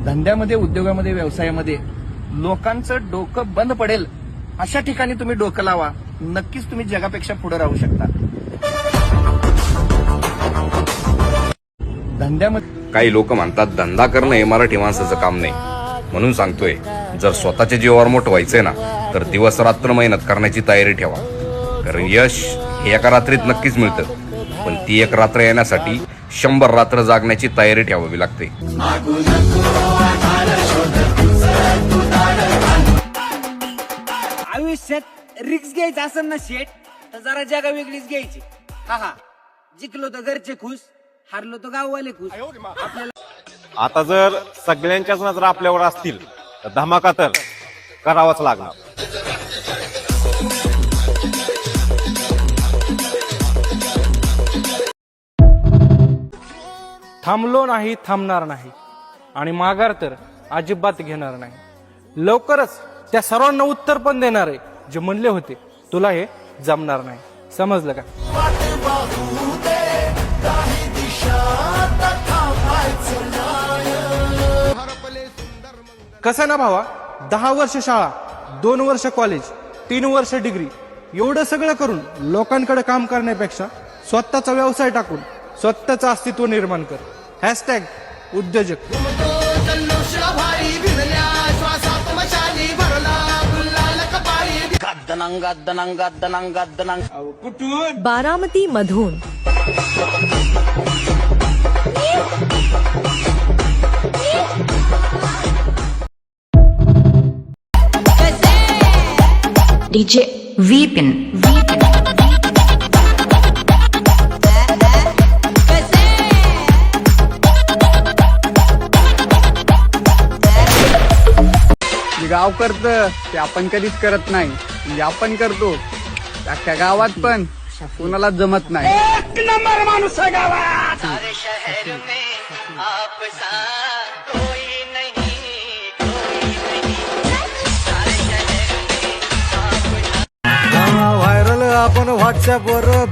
धंद्यामध्ये, उद्योगामध्ये, व्यवसायामध्ये लोकांचं डोकं बंद पडेल अशा ठिकाणी तुम्ही डोकं लावा. नक्कीच तुम्ही जगापेक्षा पुढे राहू शकता. धंद्यामध्ये काही लोक म्हणतात धंदा करणं हे मराठी माणसाचं काम नाही. म्हणून सांगतोय, जर स्वतःच्या जीवावर मोठं व्हायचंय ना, तर दिवस रात्र मेहनत करण्याची तयारी ठेवा. कारण यश हे एका रात्रीत नक्कीच मिळतं, पण ती एक रात्र येण्यासाठी 100 रात्र जागण्याची तयारी ठेवावी लागते. आयुष्यात रिक्स घ्यायचं असेल ना शेट, तर जरा जागा वेगळीच घ्यायची. हा जिंकलो तर घरचे खुश, हारलो तर गाववाले खुश. आपल्याला आता जर सगळ्यांच्याच नजर आपल्यावर असतील तर धमाका तर करावाच लागणार. थांबलो नाही, थांबणार नाही आणि माघार तर अजिबात घेणार नाही. लवकरच त्या सर्वांना उत्तर पण देणार आहे जे म्हणले होते तुला हे जमणार नाही. समजलं का? कसं ना भावा, 10 वर्ष शाळा, 2 वर्ष कॉलेज, 3 वर्ष डिग्री एवढं सगळं करून लोकांकडे काम करण्यापेक्षा स्वतःचा व्यवसाय टाकून स्वतःचं अस्तित्व निर्माण कर. #उद्योजक. बारामती मधून DJ Vipin. गाव करतं ते आपण कधीच करत नाही. म्हणजे आपण करतो अख्ख्या गावात पण कोणाला जमत नाही. एक नंबर माणूस आहे गावात. व्हायरल आपण व्हॉट्सअपवर